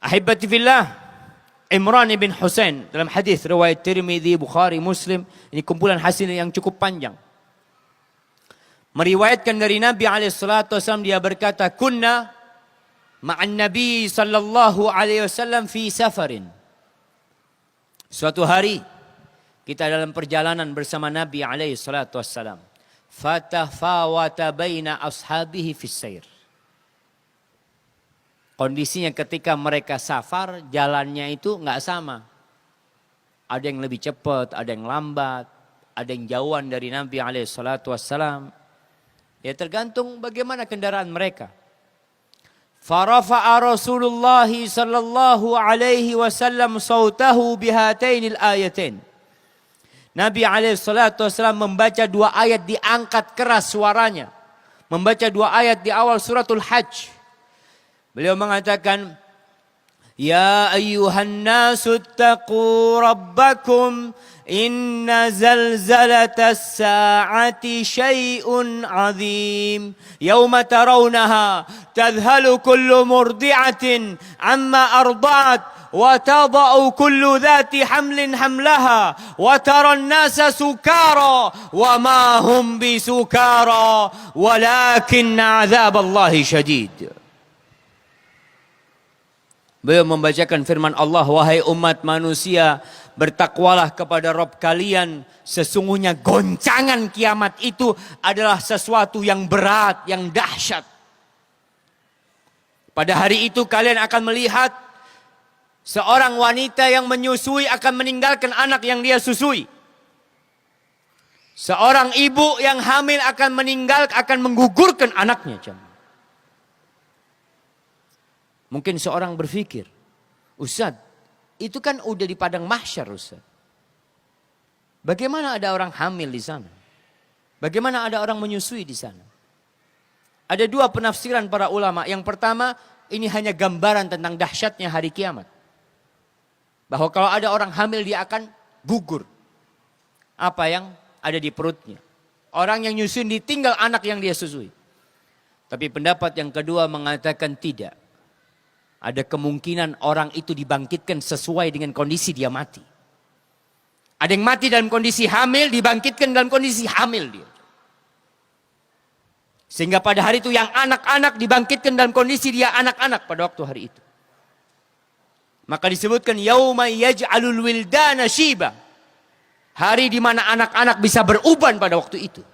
Ahibati fillah, Imran bin Husain dalam hadis riwayat Tirmidzi, Bukhari, Muslim, ini kumpulan hasil yang cukup panjang. Meriwayatkan dari Nabi SAW, dia berkata, kunna ma'an Nabi sallallahu alaihi wasallam fi safarin. Suatu hari kita dalam perjalanan bersama Nabi SAW. Fatafawata baina ashabihi fis sair. Kondisinya ketika mereka safar, jalannya itu nggak sama. Ada yang lebih cepat, ada yang lambat, ada yang jauhan dari Nabi SAW. Ya tergantung bagaimana kendaraan mereka. Farafa'a Rasulullah sallallahu alaihi wasallam sautahu bihatainil ayatain. Nabi SAW membaca dua ayat, diangkat keras suaranya. Membaca dua ayat di awal suratul Hajj. Beliau mengatakan, ya ayyuhan nasu taqu rabbakum inna zalzalatas sa'ati syai'un azim yawma tarawnaha tadhalu kullu murdi'atin amma arda'at wa tada'u kullu dhati hamlin hamlaha wa tara an-nasa sukara wa ma hum bisukara walakinna 'adzaballahi syadid. Beliau membacakan firman Allah, wahai umat manusia, bertakwalah kepada Rabb kalian. Sesungguhnya goncangan kiamat itu adalah sesuatu yang berat, yang dahsyat. Pada hari itu kalian akan melihat seorang wanita yang menyusui akan meninggalkan anak yang dia susui. Seorang ibu yang hamil akan menggugurkan anaknya. Mungkin seorang berpikir, Ustaz, itu kan udah di padang mahsyar, Ustaz. Bagaimana ada orang hamil di sana? Bagaimana ada orang menyusui di sana? Ada dua penafsiran para ulama. Yang pertama, ini hanya gambaran tentang dahsyatnya hari kiamat. Bahwa kalau ada orang hamil, dia akan gugur apa yang ada di perutnya. Orang yang nyusui ditinggal anak yang dia susui. Tapi pendapat yang kedua mengatakan tidak. Ada kemungkinan orang itu dibangkitkan sesuai dengan kondisi dia mati. Ada yang mati dalam kondisi hamil, dibangkitkan dalam kondisi hamil dia. Sehingga pada hari itu yang anak-anak dibangkitkan dalam kondisi dia anak-anak pada waktu hari itu. Maka disebutkan yauma yaj'alul wildana shiba. Hari di mana anak-anak bisa beruban pada waktu itu.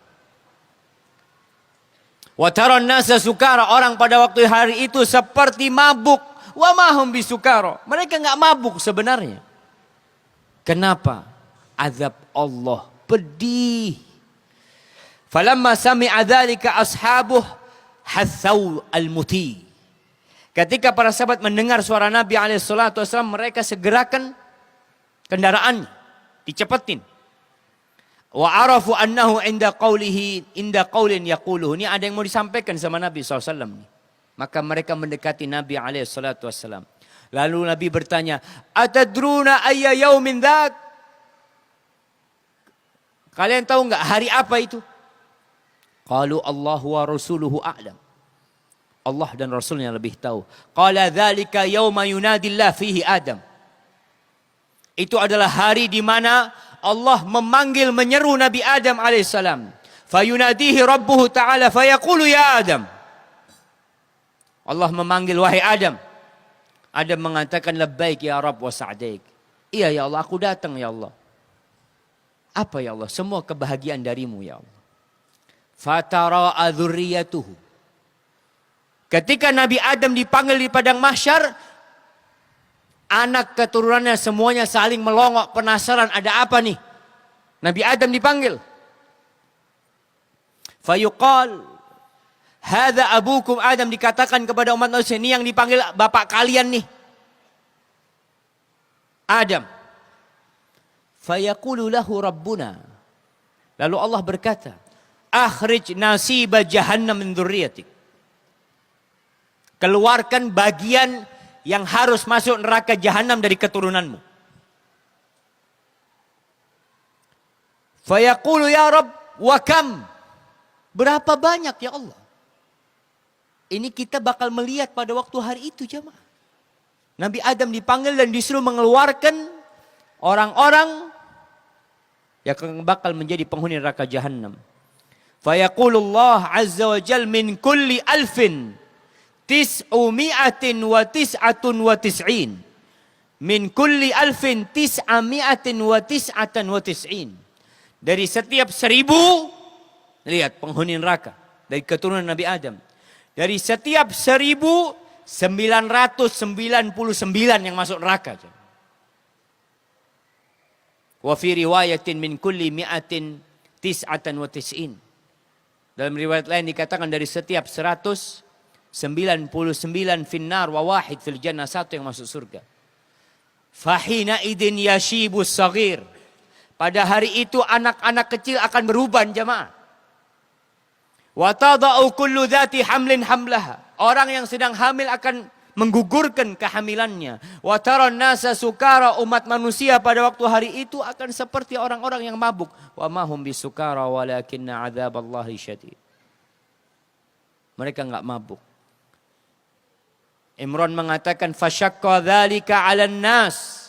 Wa taran nasa sukara, orang pada waktu hari itu seperti mabuk. Wa mahum bisukara. Mereka enggak mabuk sebenarnya. Kenapa? Azab Allah pedih. Falamma sami'a dzalika ashabuh hatsau al-muti. Ketika para sahabat mendengar suara Nabi SAW, mereka segerakan kendaraan, dicepetin. Wa arafu annahu inda qaulin yaquluhu. Ini ada yang mau disampaikan sama Nabi SAW. Maka mereka mendekati Nabi SAW. Lalu Nabi bertanya, atadruna ayya yaumin dzak? Kalian tahu enggak hari apa itu? Qalu Allah wa rasuluhu a'lam. Allah dan Rasulnya lebih tahu. Qala dzalika yauma yunadillah fihi Adam. Itu adalah hari di mana Allah memanggil, menyeru Nabi Adam alaihissalam. Fayunadihi rabbuhu ta'ala fayaqulu ya Adam. Allah memanggil, wahai Adam. Adam mengatakan labbaik ya Rabb wa sa'daik. Iya ya Allah, aku datang ya Allah. Apa ya Allah? Semua kebahagiaan darimu ya Allah. Fatara'a dzurriyyatuhu. Ketika Nabi Adam dipanggil di padang mahsyar, anak keturunannya semuanya saling melongok, penasaran ada apa nih? Nabi Adam dipanggil. Fayuqal hadza abukum Adam, dikatakan kepada umat manusia, ini yang dipanggil bapak kalian nih, Adam. Fayaqulu lahu rabbuna. Lalu Allah berkata, akhrij nasiba jahannam min dzurriyyatik. Keluarkan bagian yang harus masuk neraka jahanam dari keturunanmu. Fayaqulu ya Rabb wa kam? Berapa banyak ya Allah? Ini kita bakal melihat pada waktu hari itu jemaah. Nabi Adam dipanggil dan disuruh mengeluarkan orang-orang yang bakal menjadi penghuni neraka Jahannam. Fayaqulullah azza wa jal min kulli alfin tis'umi'atin wa tis'atun wa tis'in. Min kulli alfin tis'ami'atin wa tis'atan wa tis'in. Dari setiap 1000, lihat penghuni neraka dari keturunan Nabi Adam. Dari setiap 1999 yang masuk neraka. Wa fi riwayatin min kulli mi'atin tis'atan wa tis'in. Dalam riwayat lain dikatakan dari setiap 199 finnar wa wahid fil jannah, satu yang masuk surga. Fahina idin yashibus saghir. Pada hari itu anak-anak kecil akan beruban jamaah. Wa tada'u kullu dhati hamlin hamlaha. Orang yang sedang hamil akan menggugurkan kehamilannya. Wa taran nasa sukara, umat manusia pada waktu hari itu akan seperti orang-orang yang mabuk. Wa ma hum bisukara walakinna adzaballahi syadid. Mereka enggak mabuk. Imran mengatakan fasyaqqa dzalika 'alan nas.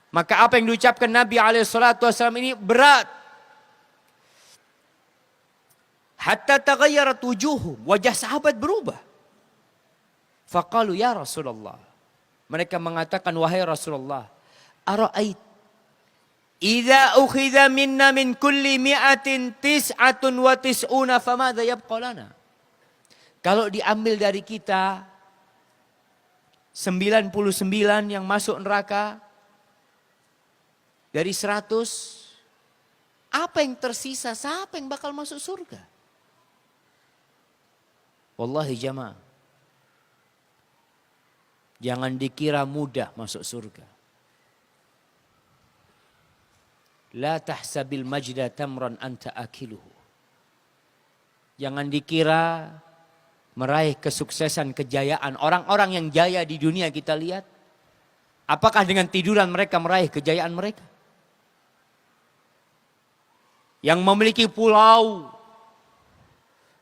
Maka apa yang diucapkan Nabi alaihi salatu wasallam ini berat. Hatta taghayyarat wujuhum, wajah sahabat berubah. Faqalu ya Rasulullah. Mereka mengatakan wahai Rasulullah, ara'ait idza ukhidha minna min kulli mi'atin tis'atun wa tis'una famadha yabqa lana? Kalau diambil dari kita 99 yang masuk neraka dari 100, apa yang tersisa? Siapa yang bakal masuk surga? Wallahi jamaah, jangan dikira mudah masuk surga. La tahsabil majda tamran anta akiluhu. Jangan dikira meraih kesuksesan, kejayaan. Orang-orang yang jaya di dunia kita lihat, apakah dengan tiduran mereka meraih kejayaan mereka? Yang memiliki pulau,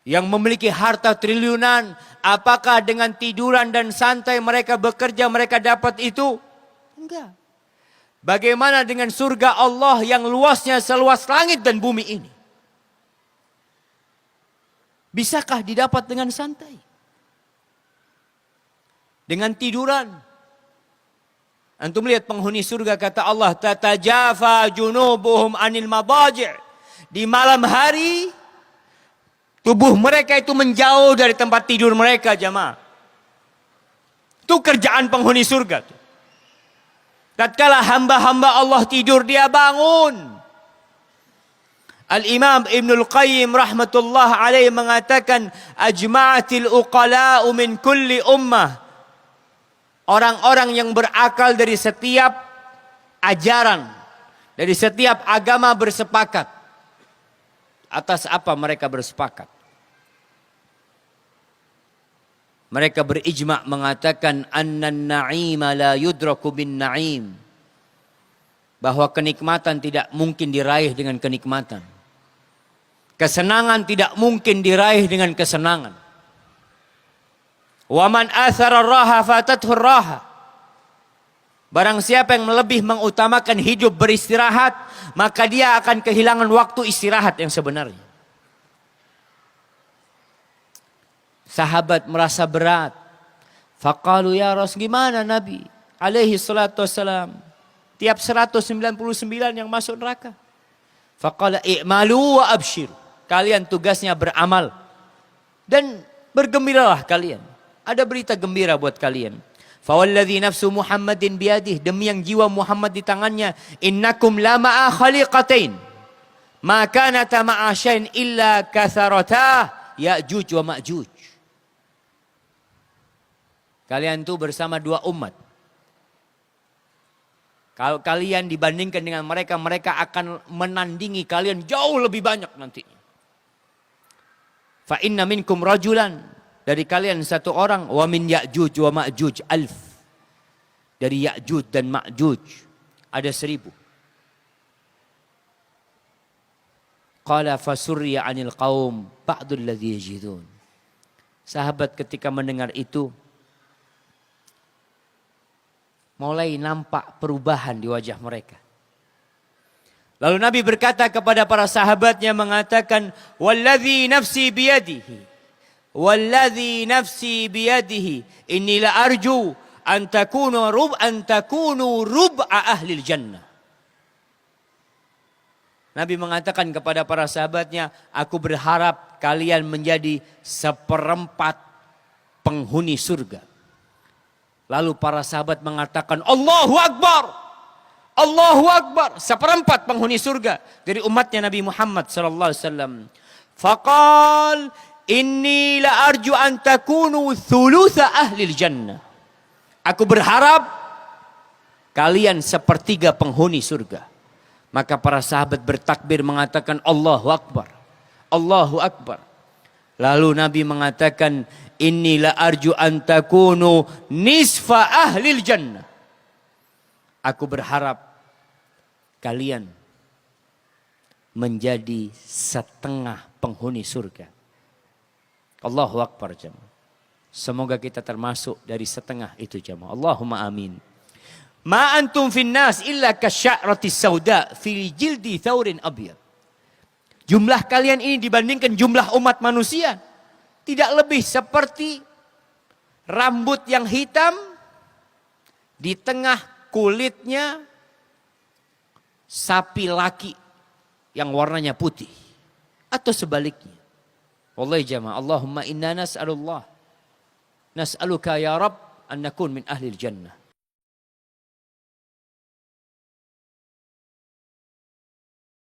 yang memiliki harta triliunan, apakah dengan tiduran dan santai mereka bekerja mereka dapat itu? Enggak. Bagaimana dengan surga Allah yang luasnya seluas langit dan bumi ini? Bisakah didapat dengan santai? Dengan tiduran? Antum lihat penghuni surga, kata Allah, tatajafa junubuhum anil madaji'. Di malam hari tubuh mereka itu menjauh dari tempat tidur mereka jamaah. Itu kerjaan penghuni surga. Tatkala hamba-hamba Allah tidur, dia bangun. Al-Imam Ibnul Qayyim rahmatullah alaih mengatakan, ajma'atil uqala'u min kulli ummah. Orang-orang yang berakal dari setiap ajaran, dari setiap agama bersepakat. Atas apa mereka bersepakat? Mereka berijma' mengatakan annan na'ima la yudraku bin na'im. Bahwa kenikmatan tidak mungkin diraih dengan kenikmatan. Kesenangan tidak mungkin diraih dengan kesenangan. Wa man athara raha fatathu raha. Barang siapa yang lebih mengutamakan hidup beristirahat, maka dia akan kehilangan waktu istirahat yang sebenarnya. Sahabat merasa berat. Faqalu ya Rasul, gimana Nabi alaihi salatu wassalam? Tiap 199 yang masuk neraka. Faqala i'malu wa abshir. Kalian tugasnya beramal. Dan bergembiralah kalian. Ada berita gembira buat kalian. Fawalladzi nafsu Muhammadin biyadih. Demi yang jiwa Muhammad di tangannya. Innakum la ma'a khaliqatain. Ma kanata ma'a syain illa katharatah. Ya'juj wa ma'juj. Kalian itu bersama dua umat. Kalau kalian dibandingkan dengan mereka, mereka akan menandingi kalian jauh lebih banyak nantinya. Fa inna minkum rajulan, dari kalian satu orang, wa min Ya'juj wa Ma'juj alf. Dari Ya'juj dan Ma'juj ada 1000. Qala fasurriya 'anil qaum ba'dul ladzi yajidun. Sahabat ketika mendengar itu mulai nampak perubahan di wajah mereka. Lalu Nabi berkata kepada para sahabatnya mengatakan, "Walladzi nafsi biyadihi, walladzi nafsi biyadihi, inni la arju an takunu rub'a ahli jannah." Nabi mengatakan kepada para sahabatnya, aku berharap kalian menjadi seperempat penghuni surga. Lalu para sahabat mengatakan, Allahu Akbar. Allahu Akbar, seperempat penghuni surga dari umatnya Nabi Muhammad sallallahu alaihi wasallam. Faqal inni la arju an takunu thulutha ahli jannah. Aku berharap kalian sepertiga penghuni surga. Maka para sahabat bertakbir mengatakan Allahu Akbar. Allahu Akbar. Lalu Nabi mengatakan inni la arju an takunu nisfa ahli jannah. Aku berharap kalian menjadi setengah penghuni surga. Allahu Akbar jemaah. Semoga kita termasuk dari setengah itu jemaah. Allahumma amin. Ma antum finnas illa kasya'rati sauda fi jildi thawrin abyad. Jumlah kalian ini dibandingkan jumlah umat manusia tidak lebih seperti rambut yang hitam di tengah kulitnya sapi laki yang warnanya putih. Atau sebaliknya. Wallahi jamaah. Allahumma inna nas'aluka ya Rabb an nakun min ahli jannah.